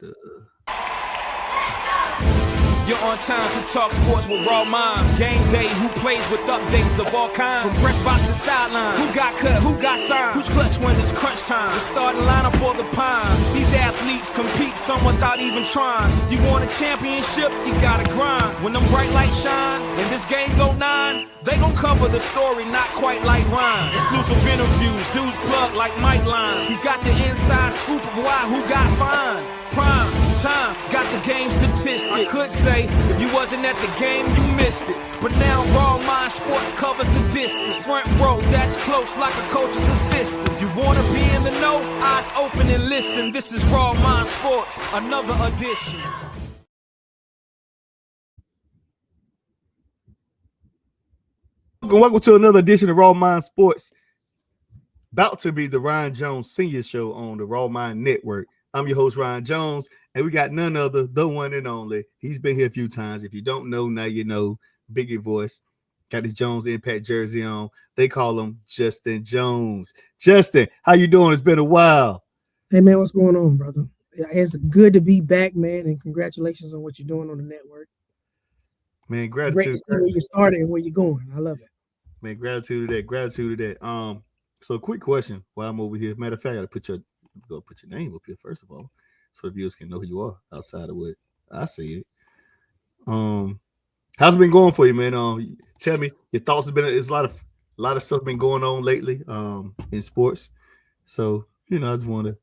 You're on time to talk sports with Raw Mind. Game day, who plays with updates of all kinds. From press box to sideline. Who got cut, who got signed. Who's clutch when it's crunch time. The starting lineup or the pine. These athletes compete, some without even trying. You want a championship, you gotta grind. When them bright lights shine, and this game go 9, they gon' cover the story, not quite like Ryan. Exclusive interviews, dudes plug like Mike Line. He's got the inside scoop of why, who got fined. Prime time, got the game statistics. I could say, if you wasn't at the game, you missed it. But now Raw Mind Sports covers the distance. Front row, that's close like a coach's assistant. You wanna be in the know? Eyes open and listen. This is Raw Mind Sports, another edition. Welcome to another edition of Raw Mind Sports. About to be the Ryan Jones Senior Show on the Raw Mind Network. I'm your host, Ryan Jones, and we got none other, the one and only. He's been here a few times. If you don't know, now you know. Biggie voice. Got his Jones Impact jersey on. They call him Justin Jones. Justin, how you doing? It's been a while. Hey, man, what's going on, brother? It's good to be back, man, and congratulations on what you're doing on the network. Man, gratitude. Great to see where you started and where you're going. I love it. Man, gratitude to that. Gratitude to that. So quick question while I'm over here. Matter of fact, I gotta put your name up here first of all, so the viewers can know who you are outside of what I see it. How's it been going for you, man? Tell me your thoughts. It's a lot of stuff been going on lately in sports. So I just want to.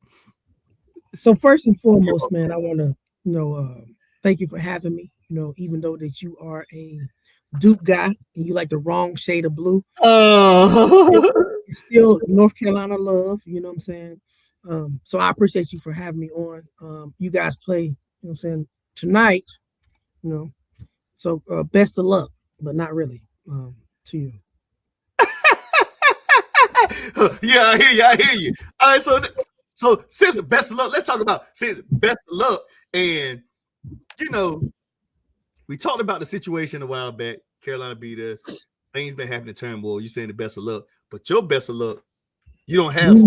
So first and foremost, man, I want to thank you for having me. Even though that you are a Duke guy and you like the wrong shade of blue, it's still North Carolina love. You know what I'm saying? So I appreciate you for having me on. You guys play, tonight, so best of luck, but not really to you. Yeah, I hear you. All right, so since best of luck, let's talk about since best of luck. And, we talked about the situation a while back. Carolina beat us. Things been happening turmoil. You saying the best of luck, but your best of luck, you don't have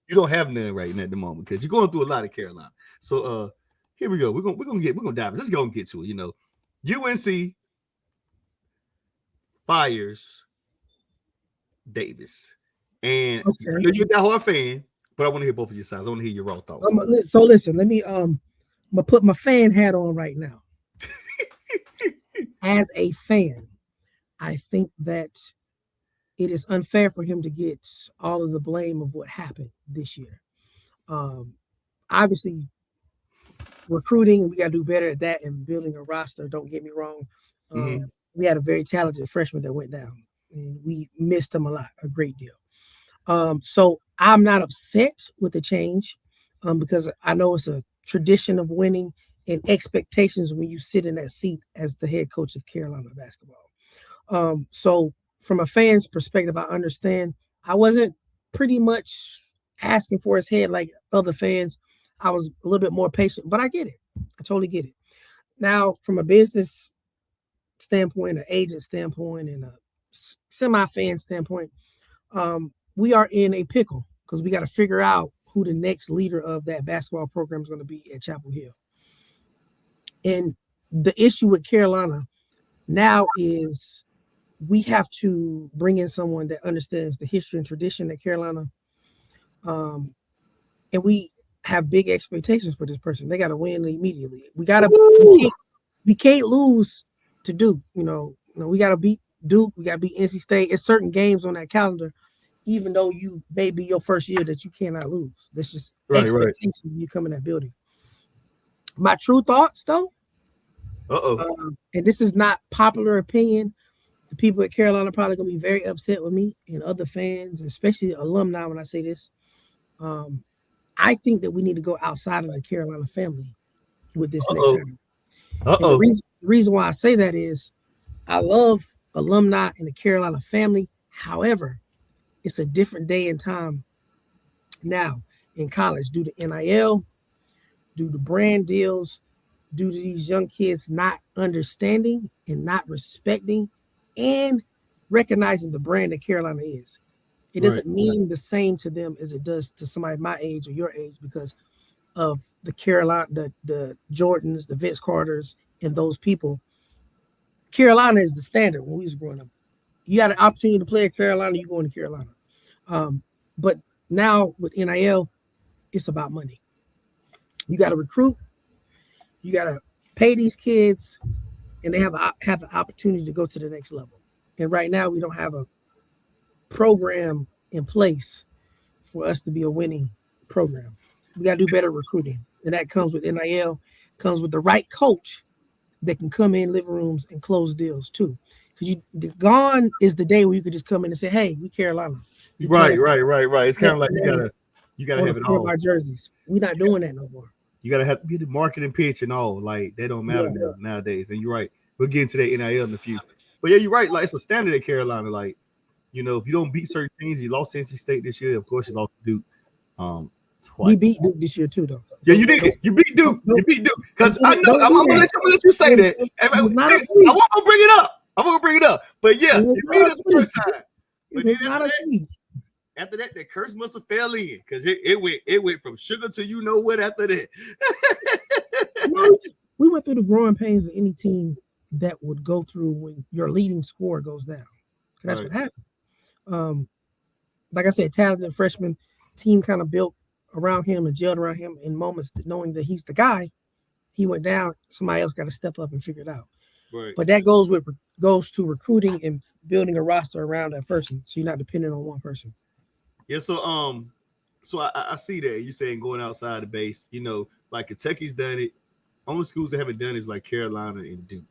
You don't have none right now at the moment because you're going through a lot of Carolina. So here we go. We're gonna dive. Let's go and get to it. UNC fires Davis, and you're a diehard fan, but I want to hear both of your sides. I want to hear your raw thoughts. So listen, let me I'm gonna put my fan hat on right now. As a fan, I think that it is unfair for him to get all of the blame of what happened this year. Obviously, recruiting, we got to do better at that and building a roster. Don't get me wrong. We had a very talented freshman that went down, and we missed him a great deal. So I'm not upset with the change because I know it's a tradition of winning and expectations when you sit in that seat as the head coach of Carolina basketball. So from a fan's perspective, I understand. I wasn't pretty much asking for his head like other fans. I was a little bit more patient, but I get it. I totally get it. Now, from a business standpoint, an agent standpoint, and a semi-fan standpoint, we are in a pickle because we got to figure out who the next leader of that basketball program is going to be at Chapel Hill. And the issue with Carolina now is we have to bring in someone that understands the history and tradition at Carolina. And we have big expectations for this person. They got to win immediately. We can't lose to Duke. We got to beat Duke. We got to beat NC State. It's certain games on that calendar, even though you may be your first year that you cannot lose. That's just expectations when you come in that building. My true thoughts, though, and this is not popular opinion. The people at Carolina are probably going to be very upset with me and other fans, especially alumni when I say this. I think that we need to go outside of the Carolina family with this next term. The reason why I say that is I love alumni in the Carolina family. However, it's a different day and time now in college due to NIL, due to brand deals, due to these young kids not understanding and not respecting and recognizing the brand that Carolina is. It doesn't mean the same to them as it does to somebody my age or your age, because of the Carolina, the Jordans, the Vince Carters, and those people. Carolina is the standard when we was growing up. You got an opportunity to play at Carolina, you going to Carolina. But now with NIL, it's about money. You got to recruit, you got to pay these kids, and they have an opportunity to go to the next level. And right now, we don't have a program in place for us to be a winning program. We got to do better recruiting, and that comes with NIL, comes with the right coach that can come in living rooms and close deals too. Because gone is the day where you could just come in and say, "Hey, we Carolina." Right. It's kind of like you gotta have it all. Our jerseys. We're not doing that no more. You gotta have to be the marketing pitch and all. Like that don't matter nowadays. And you're right. We'll get into that NIL in a few. But yeah, you're right. Like it's a standard at Carolina. Like, you know, if you don't beat certain teams, you lost NC State this year. Of course, you lost Duke. Twice. We beat Duke this year too, though. Yeah, you did. You beat Duke. You beat Duke. Because I know I'm gonna let you say that. I won't bring it up. I'm gonna bring it up. But yeah, you beat us the first time. But then after that, that curse must have fell in because it went from sugar to you know what after that. We went through the growing pains of any team that would go through when your leading scorer goes down. That's what happened. Like I said, talented freshman team kind of built around him and gelled around him in moments that knowing that he's the guy. He went down. Somebody else got to step up and figure it out. Right. But that goes to recruiting and building a roster around that person, so you're not dependent on one person. Yeah. So I see that you saying going outside the base. You know, like Kentucky's done it. Only schools that haven't done it is like Carolina and Duke.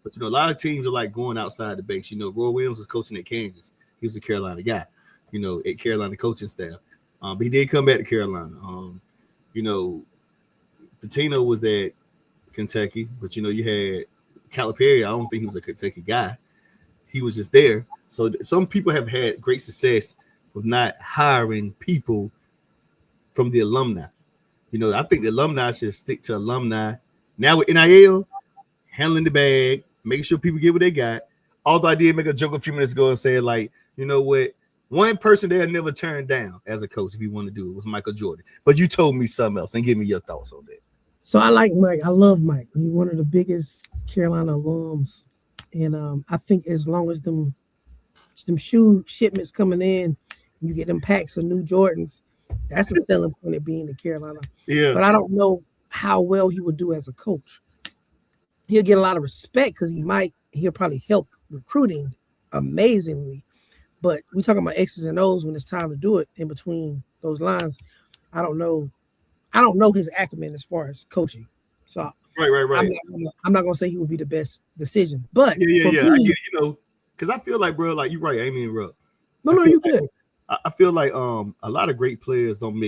But you know, a lot of teams are like going outside the base. You know, Roy Williams was coaching at Kansas. He was a Carolina guy. You know, at Carolina coaching staff. But he did come back to Carolina. You know, Patino was at Kentucky, but you know, you had Calipari. I don't think he was a Kentucky guy. He was just there. So some people have had great success with not hiring people from the alumni. You know, I think the alumni should stick to alumni. Now with NIL, handling the bag, making sure people get what they got. Although I did make a joke a few minutes ago and say, like, you know what? One person they'll never turn down as a coach if you want to do it was Michael Jordan. But you told me something else and give me your thoughts on that. So I like Mike. I love Mike. He's one of the biggest Carolina alums. And I think as long as them shoe shipments coming in, you get them packs of new Jordans, that's a selling point of being in Carolina. Yeah. But I don't know how well he would do as a coach. He'll get a lot of respect because he'll probably help recruiting amazingly. But we're talking about X's and O's when it's time to do it in between those lines. I don't know his acumen as far as coaching. So right. I'm not gonna say he would be the best decision. But yeah. I get it, you know, because I feel like, bro, like you're right. I ain't mean to interrupt. No, you good. I feel like a lot of great players don't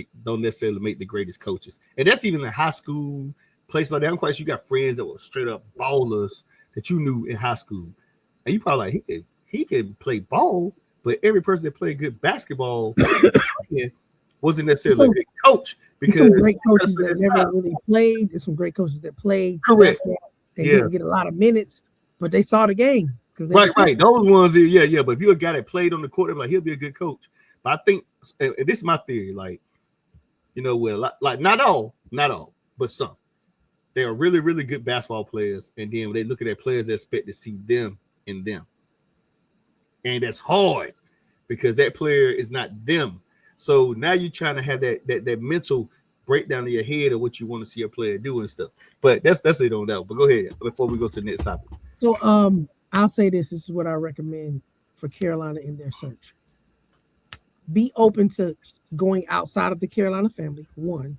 necessarily make the greatest coaches, and that's even in high school, places like that. I'm quite sure you got friends that were straight up ballers that you knew in high school, and you probably like he could play ball, but every person that played good basketball wasn't necessarily a good coach because some great coaches that never really played. There's some great coaches that played. Correct. They didn't get a lot of minutes, but they saw the game. Right. Those ones, yeah. But if you're a guy that played on the court, like he'll be a good coach. But I think, and this is my theory, like, you know, like not all, but some. They are really, really good basketball players, and then when they look at their players, they expect to see them in them, and that's hard because that player is not them. So now you're trying to have that mental breakdown in your head of what you want to see a player do and stuff. But that's it on that. But go ahead before we go to the next topic. So I'll say this is what I recommend for Carolina in their search. Be open to going outside of the Carolina family, one.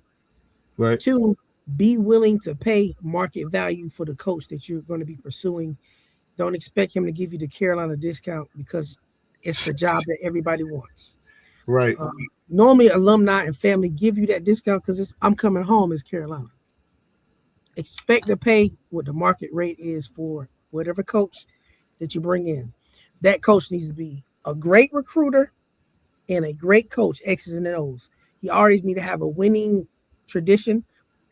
Right. Two, be willing to pay market value for the coach that you're going to be pursuing. Don't expect him to give you the Carolina discount because it's the job that everybody wants. Right. Normally, alumni and family give you that discount because I'm coming home as Carolina. Expect to pay what the market rate is for whatever coach that you bring in. That coach needs to be a great recruiter and a great coach, X's and O's. He always need to have a winning tradition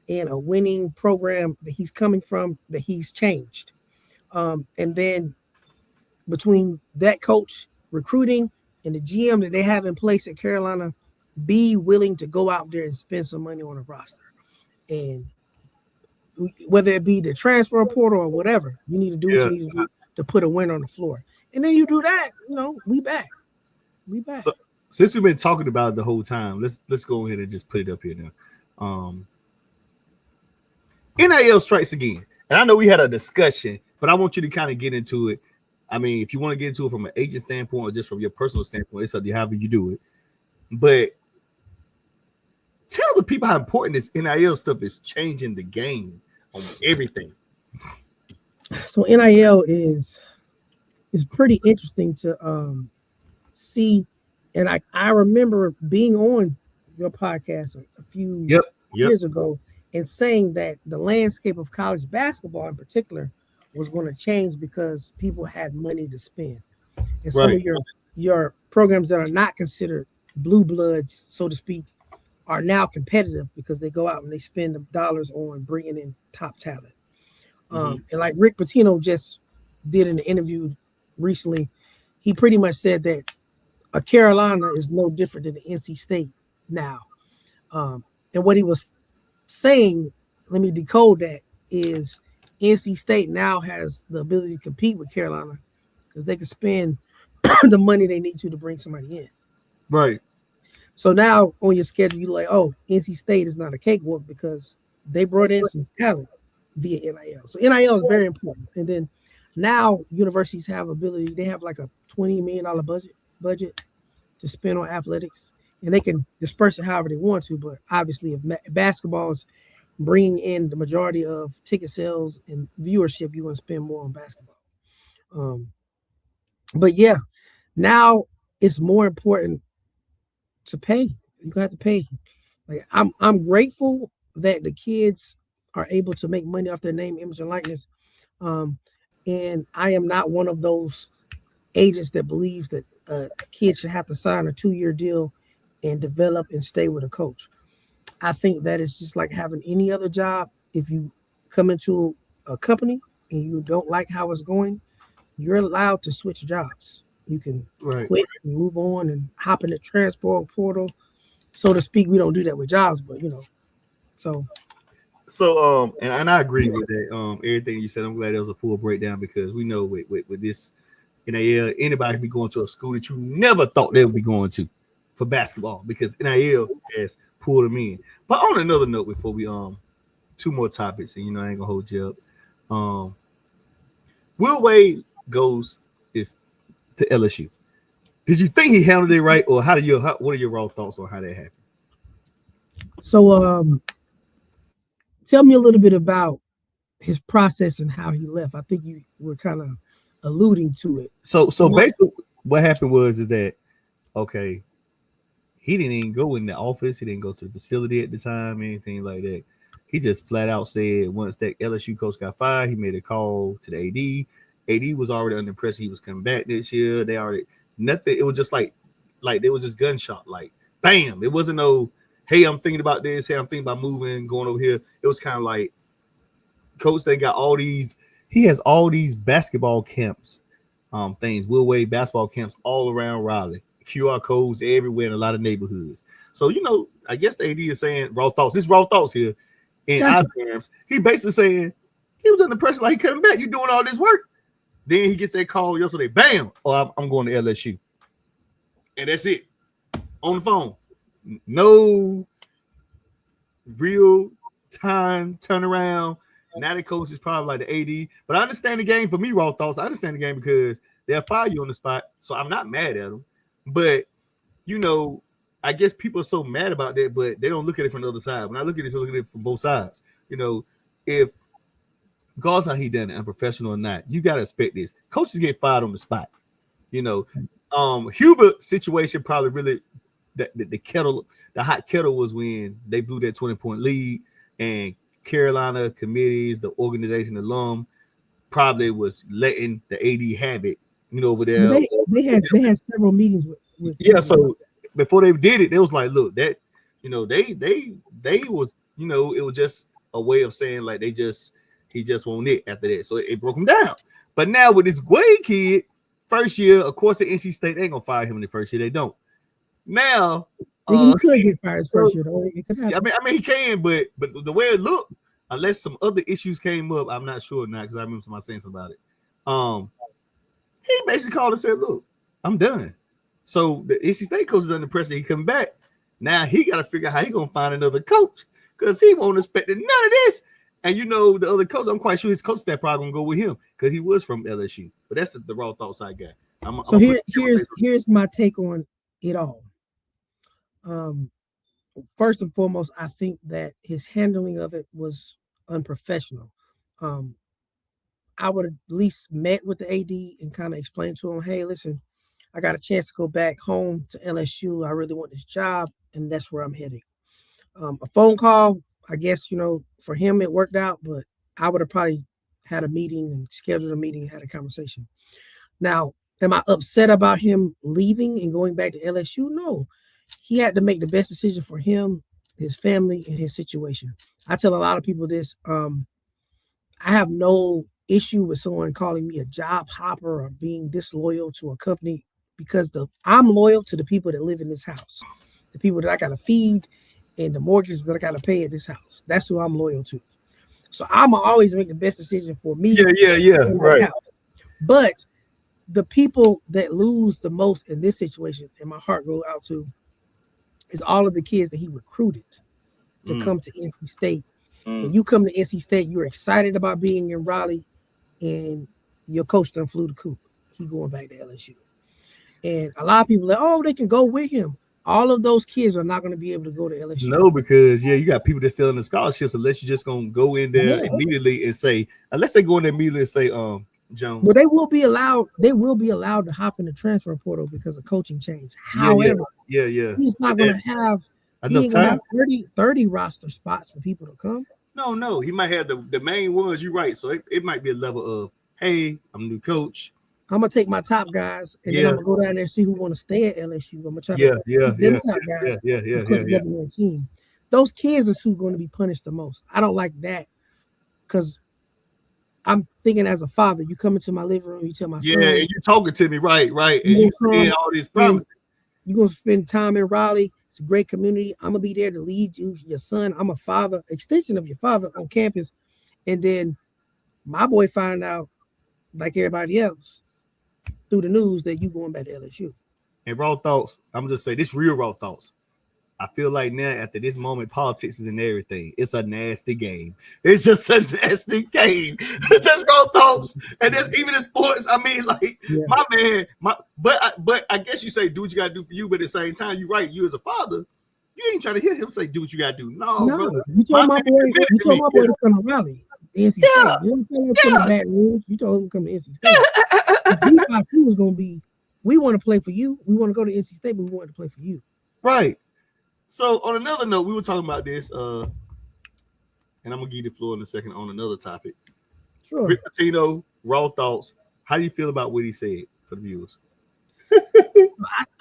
and a winning program that he's coming from, that he's changed. And then between that coach recruiting and the GM that they have in place at Carolina, be willing to go out there and spend some money on a roster. And whether it be the transfer portal or whatever, you need to do what you need to do to put a win on the floor. And then you do that, we back. So since we've been talking about it the whole time, let's go ahead and just put it up here now. NIL strikes again. And I know we had a discussion, but I want you to kind of get into it. I mean, if you want to get into it from an agent standpoint or just from your personal standpoint, it's up to you however you do it. But tell the people how important this NIL stuff is changing the game on everything. So NIL is pretty interesting to see. And I remember being on your podcast a few years ago and saying that the landscape of college basketball in particular was going to change because people had money to spend. And some of your programs that are not considered blue bloods, so to speak, are now competitive because they go out and they spend the dollars on bringing in top talent. And like Rick Pitino just did in the interview recently, he pretty much said that a Carolina is no different than the NC State now. And what he was saying, let me decode that, is NC State now has the ability to compete with Carolina because they can spend the money they need to bring somebody in. Right. So now on your schedule, you're like, oh, NC State is not a cakewalk because they brought in some talent via NIL. So NIL is very important. And then now universities have ability, they have like a $20 million budget to spend on athletics, and they can disperse it however they want to. But obviously, if basketball is bringing in the majority of ticket sales and viewership, you're going to spend more on basketball. But yeah, now it's more important to pay. You have to pay. Like I'm grateful that the kids are able to make money off their name, image, and likeness. And I am not one of those agents that believes that a kid should have to sign a 2-year deal and develop and stay with a coach. I think that is just like having any other job. If you come into a company and you don't like how it's going, you're allowed to switch jobs. You can quit and move on and hop in the transport portal, so to speak. We don't do that with jobs, but so and I agree with that. Everything you said. I'm glad there was a full breakdown because we know with this NIL, anybody can be going to a school that you never thought they would be going to for basketball because NIL has pulled them in. But on another note, before we two more topics, and I ain't gonna hold you up. Will Wade goes to LSU. Did you think he handled it right, or what are your raw thoughts on how that happened? So tell me a little bit about his process and how he left. I think you were kind of alluding to it. So basically what happened was that he didn't even go in the office, he didn't go to the facility at the time, anything like that. He just flat out said once that LSU coach got fired, he made a call to the AD. AD was already under the impression he was coming back this year. They already nothing. It was just like they was just gunshot, like bam. It wasn't no, hey, I'm thinking about this. Hey, I'm thinking about moving, going over here. It was kind of like coach. They got all these. He has all these basketball camps, things. Will Wade basketball camps all around Raleigh. QR codes everywhere in a lot of neighborhoods. So I guess the AD is saying raw thoughts. This raw thoughts here in our terms. He basically saying he was under pressure, like he coming back. You doing all this work. Then he gets that call yesterday. Bam! Oh, I'm going to LSU, and that's it. On the phone, no real time turnaround. Now the coach is probably like the AD, but I understand the game. For me, raw thoughts. I understand the game because they'll fire you on the spot, so I'm not mad at them. But I guess people are so mad about that, but they don't look at it from the other side. When I look at this, I look at it from both sides. If regardless how he done it, unprofessional or not, you gotta expect this. Coaches get fired on the spot. Hubert's situation probably really the hot kettle was when they blew that 20-point lead, and Carolina committees, the organization, the alum probably was letting the AD have it. Over there. They had several meetings with so before they did it, they was like, look, that they was it was just a way of saying like he just won't it after that. So it broke him down. But now with this Wade kid, first year, of course, the NC State ain't gonna fire him in the first year. They don't. Now He could get fired his first year, though. It could happen. I mean, he can, but the way it looked, unless some other issues came up, I'm not sure now because I remember somebody saying something about it. He basically called and said, "Look, I'm done." So the NC State coach is under pressure. He come back. Now he got to figure out how he gonna find another coach because he won't expect none of this. And you know the other coach, I'm quite sure his coach staff probably gonna go with him because he was from LSU. But that's the raw thoughts I got. Here's my take on it all. First and foremost, I think that his handling of it was unprofessional. I would have at least met with the AD and kind of explained to him, hey, listen, I got a chance to go back home to LSU. I really want this job, and that's where I'm heading. A phone call, I guess, for him it worked out, but I would have probably had a meeting and scheduled a meeting and had a conversation. Now, am I upset about him leaving and going back to LSU? No. He had to make the best decision for him, his family, and his situation. I tell a lot of people this. I have no issue with someone calling me a job hopper or being disloyal to a company because I'm loyal to the people that live in this house, the people that I got to feed and the mortgages that I got to pay at this house. That's who I'm loyal to. So I'm always make the best decision for me. Yeah. Right. House. But the people that lose the most in this situation, and my heart goes out to, is all of the kids that he recruited to come to NC State. And you come to NC State, you're excited about being in Raleigh, and your coach done flew the coop. He going back to LSU. And a lot of people are like, they can go with him. All of those kids are not going to be able to go to LSU. No, because you got people that still in the scholarships, unless you're just gonna go in there immediately and say, unless they go in there immediately and say, Jones. Well, they will be allowed to hop in the transfer portal because of coaching change. However, he's not going to have enough time. 30 roster spots for people to come. No, he might have the main ones. You're right. So it might be a level of, hey, I'm a new coach. I'm gonna take my top guys and then I'm gonna go down there and see who want to stay at LSU. I'm gonna try to get them top guys put together in a team. Those kids is who's going to be punished the most. I don't like that because I'm thinking as a father, you come into my living room, you tell my son, and you're talking to me, right, and you saying all these promises. You're gonna spend time in Raleigh. It's a great community. I'm gonna be there to lead you, your son. I'm a father, extension of your father on campus, and then my boy find out, like everybody else, through the news that you going back to LSU. And raw thoughts, I'm just say this real raw thoughts. I feel like now after this moment, politics is in everything. It's a nasty game. It's just a nasty game. Just raw thoughts, and that's even in sports. I mean, my man, but I guess you say do what you gotta do for you, but at the same time, you're right. You as a father, you ain't trying to hear him say do what you gotta do. No, brother. You told my boy to come to Raleigh. NC State. You didn't tell him to come to Baton Rouge. You told him to come to NC State. We thought he was going to be, we want to play for you. We want to go to NC State, but we want to play for you. Right. So on another note, we were talking about this, and I'm going to give you the floor in a second on another topic. Sure. Rick Pitino, raw thoughts. How do you feel about what he said for the viewers?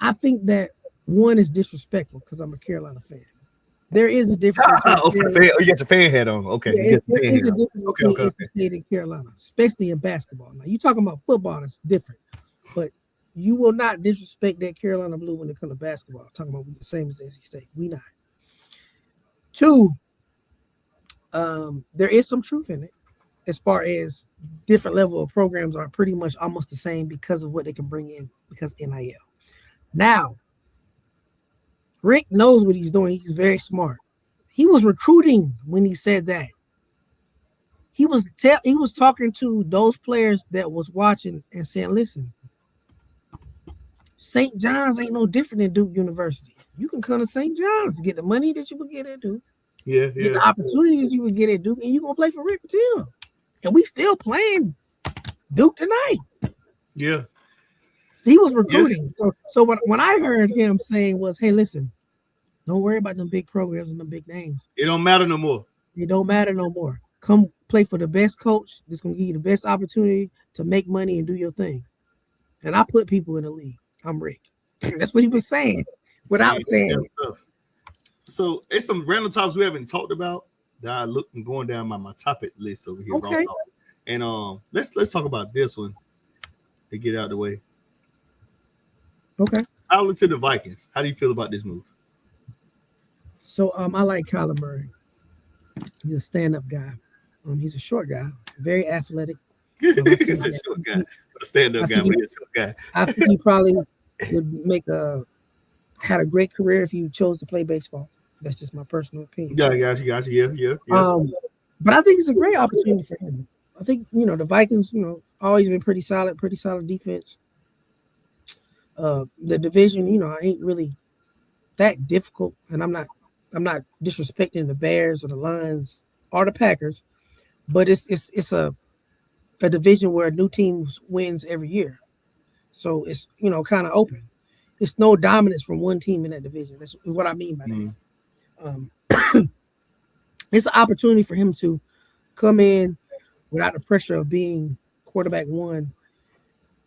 I think that one is disrespectful because I'm a Carolina fan. There is a difference. You got your fan hat on. Okay. There is a difference between NC State and Carolina, especially in basketball. Now, you talking about football, it's different. But you will not disrespect that Carolina blue when it comes to basketball. I'm talking about we the same as NC State. We not. Two, there is some truth in it as far as different level of programs are pretty much almost the same because of what they can bring in because NIL. Now, Rick knows what he's doing. He's very smart. He was recruiting when he said that. He was talking to those players that was watching and saying, listen, St. John's ain't no different than Duke University. You can come to St. John's to get the money that you would get at Duke. Get the opportunity that you would get at Duke, and you're going to play for Rick Pitino. And we still playing Duke tonight. Yeah. So he was recruiting. So when I heard him saying was, hey, listen, don't worry about them big programs and them big names. It don't matter no more. It don't matter no more. Come play for the best coach that's going to give you the best opportunity to make money and do your thing. And I put people in the league. I'm Rick. That's what he was saying without saying it. So it's some random topics we haven't talked about that I look and going down my topic list over here. Okay. And let's talk about this one to get out of the way. Okay. Out to the Vikings. How do you feel about this move? So I like Kyler Murray. He's a stand-up guy. He's a short guy, very athletic. He's a short guy, a stand-up guy, but he's a short guy. I think he probably would had a great career if he chose to play baseball. That's just my personal opinion. Yeah, gotcha. Yeah. But I think it's a great opportunity for him. I think the Vikings, always been pretty solid defense. The division, ain't really that difficult, and I'm not disrespecting the Bears or the Lions or the Packers, but it's a division where a new team wins every year, so it's kind of open. It's no dominance from one team in that division. That's what I mean by that. It's an opportunity for him to come in without the pressure of being quarterback one,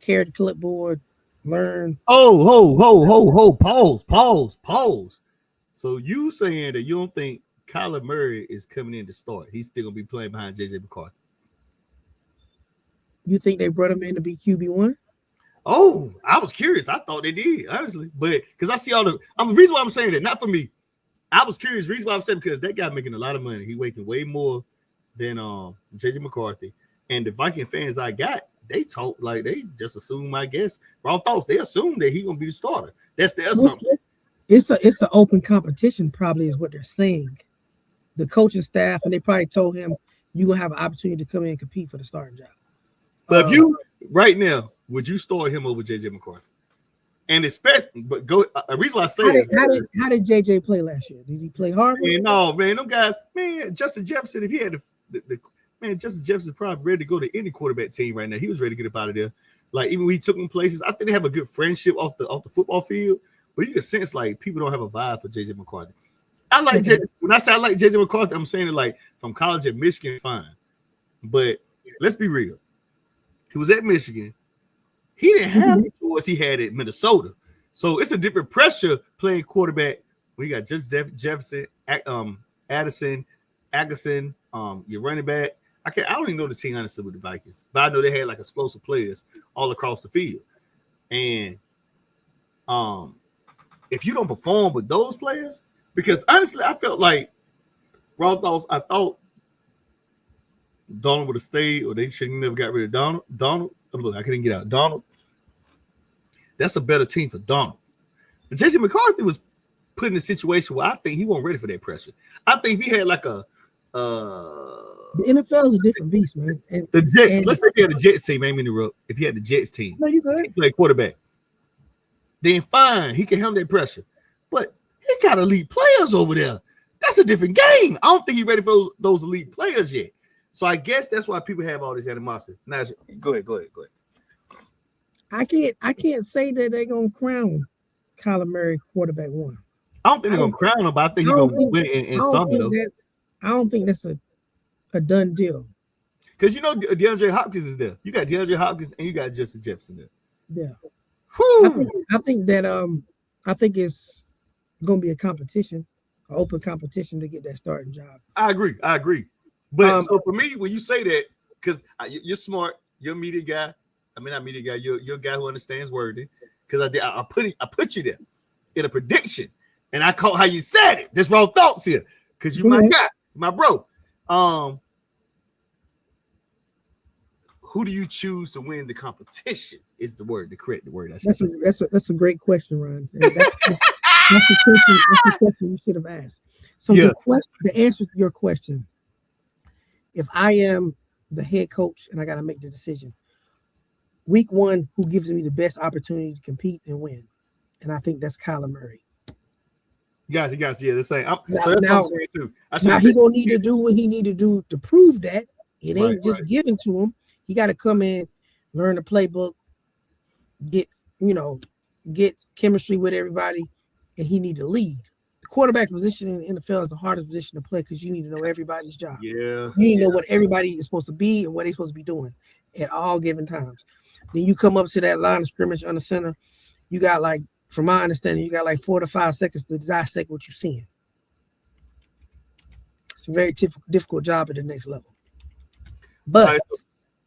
carry the clipboard, learn. Pause. So you saying that you don't think Kyler Murray is coming in to start? He's still gonna be playing behind JJ McCarthy. You think they brought him in to be QB1? Oh, I was curious. I thought they did, honestly, but because I see all the reason why I'm saying that, not for me. I was curious. Reason why I'm saying because that guy making a lot of money. He making way more than JJ McCarthy. And the Viking fans I got, they talk like they just assume, I guess, wrong thoughts. They assume that he's gonna be the starter. That's their assumption. It's an open competition, probably is what they're saying. The coaching staff, and they probably told him you're gonna have an opportunity to come in and compete for the starting job. But if you right now, would you start him over JJ McCarthy? And especially, but go. The reason why I say how did JJ play last year? Did he play hard? No, man, them guys, man. Justin Jefferson, if he had the man, Justin Jefferson probably ready to go to any quarterback team right now. He was ready to get up out of there. Like even when he took them places, I think they have a good friendship off the football field. But you can sense like people don't have a vibe for JJ McCarthy. I like JJ. When I say I like JJ McCarthy, I'm saying it like from college at Michigan, fine. But let's be real. He was at Michigan. He didn't have the tours he had at Minnesota. So it's a different pressure playing quarterback. We got just Jefferson, Addison, Agason, your running back. I don't even know the team honestly with the Vikings, but I know they had like explosive players all across the field. And if you don't perform with those players, because honestly, I felt like I thought Donald would have stayed, or they should have never got rid of Donald. Look, I couldn't get out. Donald. That's a better team for Donald. And JJ McCarthy was put in a situation where I think he wasn't ready for that pressure. I think if he had like the NFL is a different beast, man. And the Jets, let's say if he had the Jets team, ain't interrupt. If he had the Jets team, no, you good. He play quarterback. Then fine, he can handle that pressure. But he got elite players over there. That's a different game. I don't think he's ready for those elite players yet. So I guess that's why people have all this animosity. Now, go ahead. I can't say that they're gonna crown Kyler Murray quarterback one. I don't think they're gonna crown him, but I think he's gonna win in some of them. I don't think that's a done deal. Because DeAndre Hopkins is there. You got DeAndre Hopkins and you got Justin Jefferson there. Yeah. Whew. I think it's gonna be a competition, an open competition to get that starting job. I agree. But so for me, when you say that, because you're smart, you're a media guy. I mean, not media guy. You're a guy who understands wording. Because I put you there in a prediction, and I caught how you said it. There's wrong thoughts here. Because you my guy, my bro. Who do you choose to win the competition? Is the correct word? That's a great question, Ron. That's the question you should have asked. So the answer to your question. If I am the head coach and I got to make the decision, week one, who gives me the best opportunity to compete and win? And I think that's Kyler Murray. Gotcha. Yeah, the same. Now he gonna need to do what he need to do to prove that it ain't just given to him. He got to come in, learn the playbook, get chemistry with everybody, and he need to lead. Quarterback position in the NFL is the hardest position to play because you need to know everybody's job. Yeah. You need to know what everybody is supposed to be and what they're supposed to be doing at all given times. Then you come up to that line of scrimmage on the center. You got from my understanding, you got 4 to 5 seconds to dissect what you're seeing. It's a very difficult job at the next level. But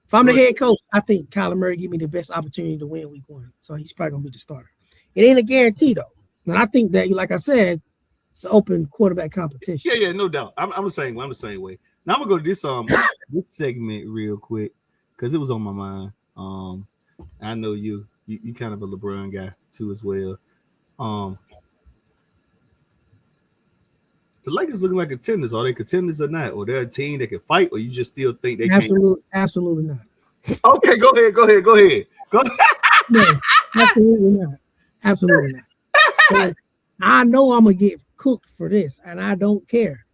if I'm the head coach, I think Kyler Murray give me the best opportunity to win week one. So he's probably gonna be the starter. It ain't a guarantee though. And I think that, like I said, It's open quarterback competition. Yeah, no doubt. I'm the same way. I'm the same way. Now I'm gonna go to this this segment real quick because it was on my mind. I know you kind of a LeBron guy too as well. The Lakers looking like contenders. Are they contenders or not? Or they're a team that can fight, or you just still think they can't? Absolutely not. Okay, go ahead. No, absolutely not. Absolutely not. So, I know I'm gonna get cooked for this, and I don't care.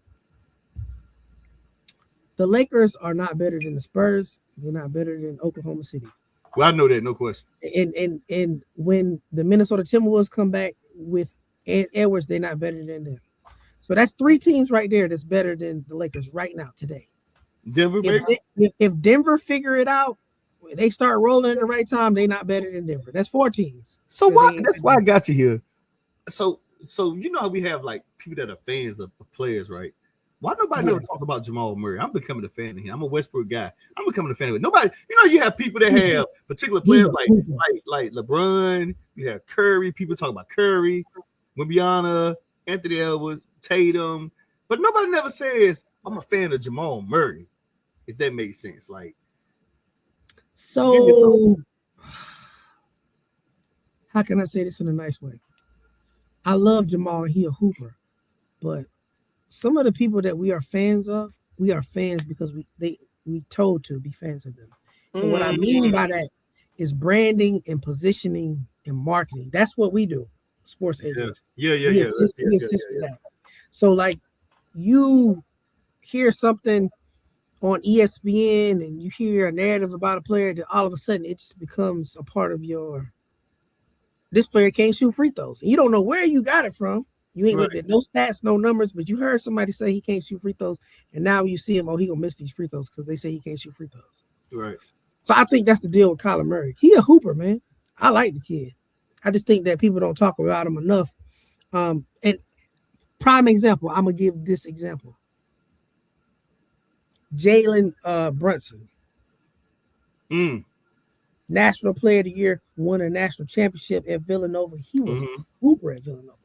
The Lakers are not better than the Spurs. They're not better than Oklahoma City. Well, I know that, no question. And when the Minnesota Timberwolves come back with Edwards, they're not better than them. So that's 3 teams right there that's better than the Lakers right now today. Denver, if Denver figure it out, they start rolling at the right time, they're not better than Denver. That's 4 teams. So why? That's why I got you here. So you know how we have like people that are fans of players, right? Why nobody ever talks about Jamal Murray? I'm becoming a fan of him. I'm a Westbrook guy. I'm becoming a fan of it. Nobody, you have people that have particular players like LeBron. You have Curry. People talk about Curry, Wembyana, Anthony Edwards, Tatum, but nobody never says I'm a fan of Jamal Murray. If that makes sense, like. So, how can I say this in a nice way? I love Jamal. He a hooper, but some of the people that we are fans of, we are fans because we told to be fans of them. And what I mean by that is branding and positioning and marketing. That's what we do, sports agents. Yeah. We assist with that. So, like, you hear something on ESPN and you hear a narrative about a player, that all of a sudden it just becomes a part of this player can't shoot free throws. You don't know where you got it from. You ain't looked at no stats, no numbers, but you heard somebody say he can't shoot free throws, and now you see him, he gonna miss these free throws because they say he can't shoot free throws. Right. So I think that's the deal with Kyler Murray. He a hooper, man. I like the kid. I just think that people don't talk about him enough. And prime example, I'm gonna give this example. Jalen Brunson. National Player of the Year, won a national championship at Villanova. He was a hooper at Villanova.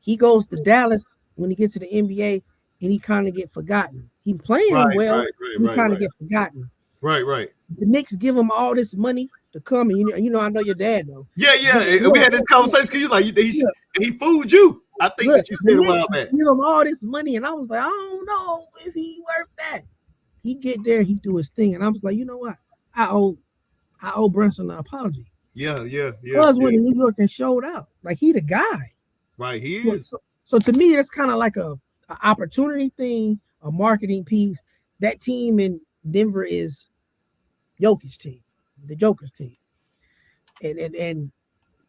He goes to Dallas when he gets to the NBA, and he kind of get forgotten. He playing well, he kind of get forgotten. Right. The Knicks give him all this money to come, and you know I know your dad though. Yeah. We had this conversation because he fooled you. I think that you said a while back. Give him all this money, and I was like, I don't know if he worth that. He get there, he do his thing, and I was like, you know what? I owe Brunson an apology. Yeah. Because when New York and showed out, like he the guy. Right, he is. So to me, that's kind of like a opportunity thing, a marketing piece. That team in Denver is Jokic's team, the Joker's team, and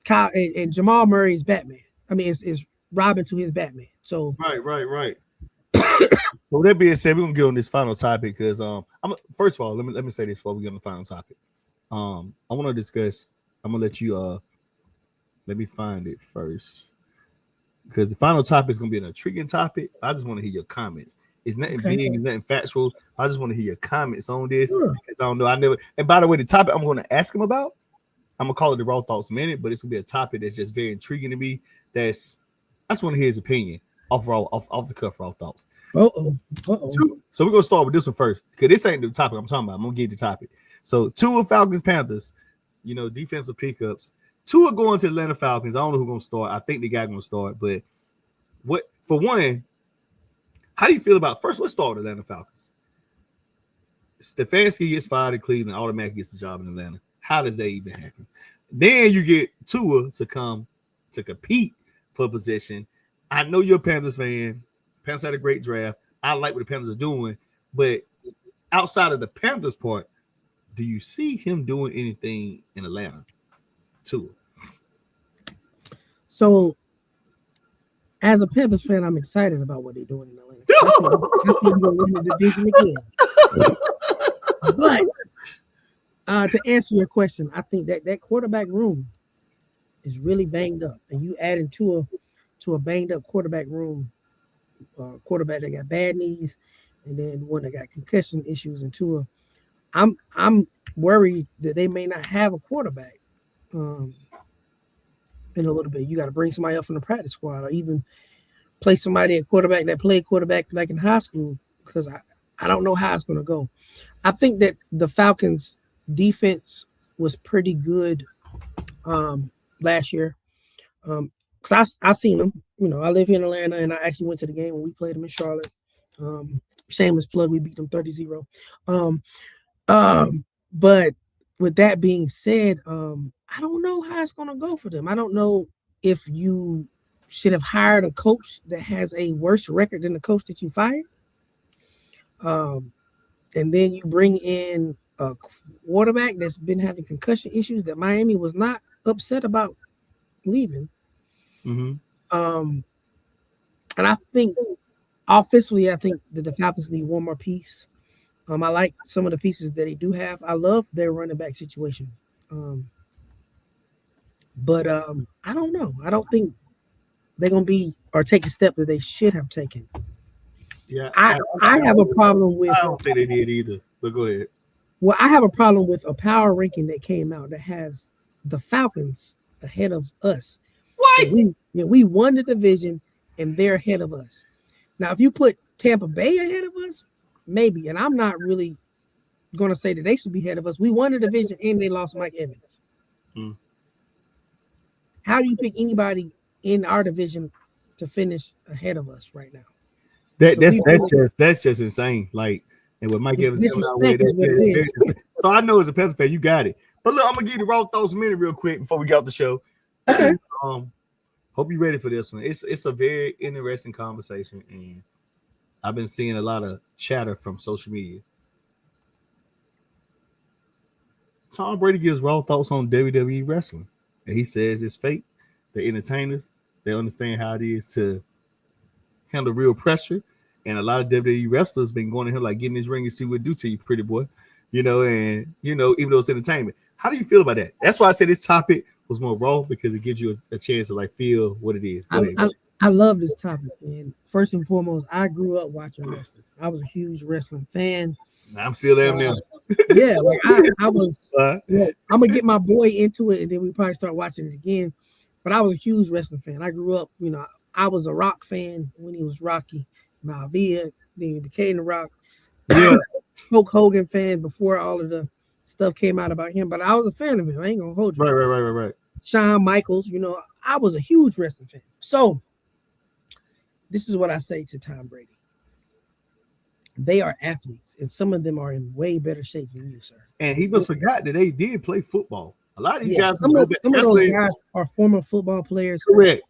Kyle and Jamal Murray is Batman. I mean, it's Robin to his Batman. So right. So that being said, we're gonna get on this final topic because first of all, let me say this before we get on the final topic. I want to discuss. I'm gonna let you let me find it first. Because the final topic is going to be an intriguing topic. I just want to hear your comments. It's nothing big, it's nothing factual. I just want to hear your comments on this. Sure. I don't know. And by the way, the topic I'm going to ask him about, I'm going to call it the Raw Thoughts Minute, but it's going to be a topic that's just very intriguing to me. I just want to hear his opinion off the cuff Raw Thoughts. So we're going to start with this one first because this ain't the topic I'm talking about. I'm going to give you the topic. So 2 of Falcons Panthers, defensive pickups. 2 are going to the Atlanta Falcons. I don't know who's going to start. I think the guy going to start. But for one, how do you feel about first? Let's start with Atlanta Falcons. Stefanski gets fired in Cleveland, automatically gets the job in Atlanta. How does that even happen? Then you get Tua to come to compete for a position. I know you're a Panthers fan. Panthers had a great draft. I like what the Panthers are doing. But outside of the Panthers part, do you see him doing anything in Atlanta? Tua. So, as a Panthers fan, I'm excited about what they're doing in Atlanta. I think we're going to win the division again. But to answer your question, I think that quarterback room is really banged up, and you add into a banged up quarterback room, quarterback that got bad knees, and then one that got concussion issues, and Tua. I'm worried that they may not have a quarterback. In a little bit, you got to bring somebody up from the practice squad, or even play somebody at quarterback that played quarterback like in high school because I don't know how it's going to go. I think that the Falcons defense was pretty good last year. Because I seen them. You know, I live here in Atlanta, and I actually went to the game when we played them in Charlotte. Shameless plug, we beat them 30-0. But with that being said, I don't know how it's going to go for them. I don't know if you should have hired a coach that has a worse record than the coach that you fired. And then you bring in a quarterback that's been having concussion issues that Miami was not upset about leaving. Mm-hmm. And I think offensively, I think that the Falcons need one more piece. I like some of the pieces that they do have. I love their running back situation. But I don't know. I don't think they're going to be or take the step that they should have taken. Yeah, I have a problem with. I don't think they did either. But go ahead. Well, I have a problem with a power ranking that came out that has the Falcons ahead of us. What? We won the division and they're ahead of us. Now, if you put Tampa Bay ahead of us, maybe. And I'm not really going to say that they should be ahead of us. We won the division and they lost Mike Evans. How do you pick anybody in our division to finish ahead of us right now? That's just insane. Like, and with Mike Evans coming out with so I know as a Panther fan, you got it. But look, I'm gonna give you the raw thoughts a minute real quick before we get off the show. Okay. Hope you're ready for this one. It's a very interesting conversation, and I've been seeing a lot of chatter from social media. Tom Brady gives raw thoughts on WWE wrestling, and he says it's fake. The entertainers, they understand how it is to handle real pressure. And a lot of WWE wrestlers been going to him like, get in this ring and see what it do to you, pretty boy. You know, and you know, even though it's entertainment. How do you feel about that? That's why I said this topic was more raw, because it gives you a chance to like feel what it is. I love this topic. And first and foremost, I grew up watching wrestling. I was a huge wrestling fan. I'm still there now. Yeah, like I was. I'm gonna get my boy into it, and then we probably start watching it again. But I was a huge wrestling fan. I grew up, you know, I was a Rock fan when he was Rocky Maivia, then he became the Rock. Yeah. Hulk Hogan fan before all of the stuff came out about him, but I was a fan of him. I ain't gonna hold you. Right. Shawn Michaels, you know, I was a huge wrestling fan. So this is what I say to Tom Brady. They are athletes, and some of them are in way better shape than you, sir. And he must forgot that they did play football. A lot of these guys, some of those guys are former football players. Correct.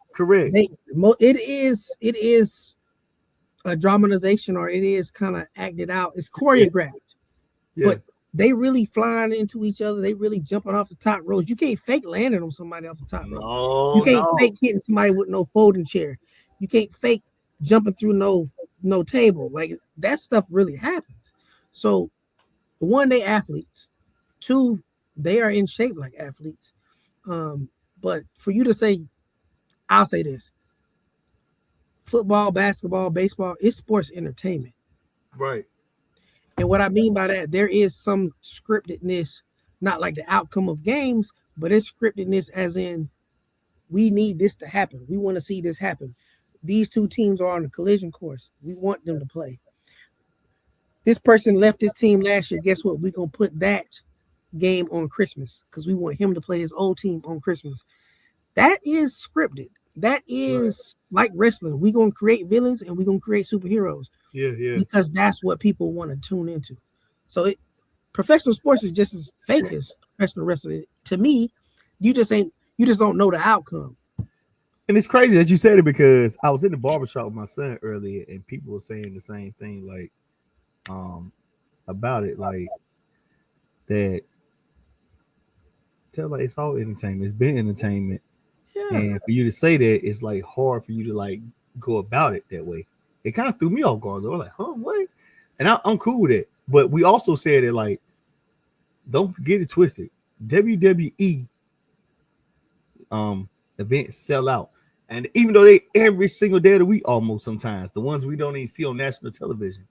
It is a dramatization, or it is kind of acted out. It's choreographed, but they really flying into each other. They really jumping off the top ropes. You can't fake landing on somebody off the top rope. You can't fake hitting somebody with no folding chair. You can't fake jumping through no table. Like, that stuff really happens. So, one, they athletes. Two, they are in shape like athletes. But for you to say, I'll say this: football, basketball, baseball, it's sports entertainment. Right. And what I mean by that, there is some scriptedness, not like the outcome of games, but it's scriptedness as in, we need this to happen. We want to see this happen. These two teams are on a collision course. We want them to play. This person left this team last year. Guess what? We're going to put that game on Christmas because we want him to play his old team on Christmas. That is scripted. That is like wrestling. We're going to create villains and we're going to create superheroes. Yeah. Because that's what people want to tune into. So professional sports is just as fake as professional wrestling. To me, you just don't know the outcome. And it's crazy that you said it, because I was in the barbershop with my son earlier, and people were saying the same thing, like, about it, like that. Tell like it's all entertainment. It's been entertainment, and for you to say that, it's like hard for you to like go about it that way. It kind of threw me off guard. I was like, huh, what? And I'm cool with it. But we also said that, like, don't get it twisted. WWE events sell out. And even though they every single day of the week, almost sometimes, the ones we don't even see on national television,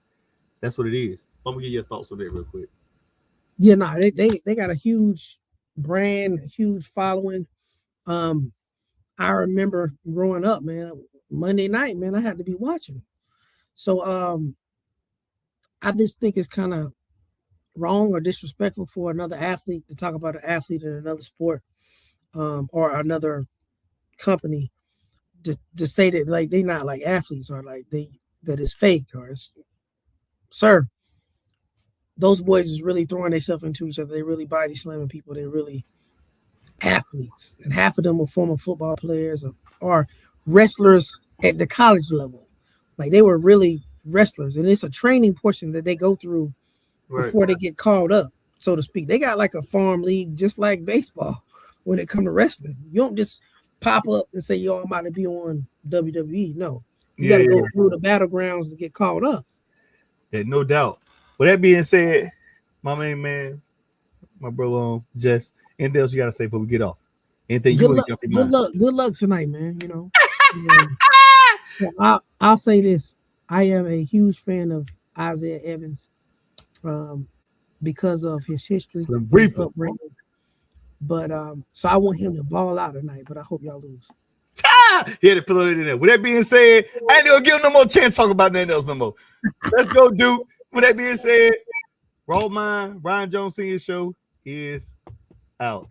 that's what it is. I'm gonna get your thoughts on that real quick. Yeah, no, they got a huge brand, a huge following. I remember growing up, man, Monday night, man, I had to be watching. So I just think it's kind of wrong or disrespectful for another athlete to talk about an athlete in another sport or another company to say that like they're not like athletes or like that it's fake or it's, sir, those boys is really throwing themselves into each other. They really body slamming people. They're really athletes, and half of them are former football players or wrestlers at the college level. Like they were really wrestlers, and it's a training portion that they go through before they get called up, so to speak. They got like a farm league, just like baseball. When it comes to wrestling, you don't just pop up and say, "Yo, I'm about to be on WWE." No, you got to go through the battlegrounds to get called up. Yeah, no doubt. With that being said, my main man, my brother, Jess, anything else you got to say before we get off? Anything good luck tonight, man. You know, I'll say this: I am a huge fan of Isaiah Evans, because of his history, his upbringing. But so I want him to ball out tonight. But I hope y'all lose. He had to fill it in there. With that being said, I ain't gonna give him no more chance to talk about nothing else no more. Let's go, Duke. With that being said, Raw Mind, Ryan Jones Senior Show is out.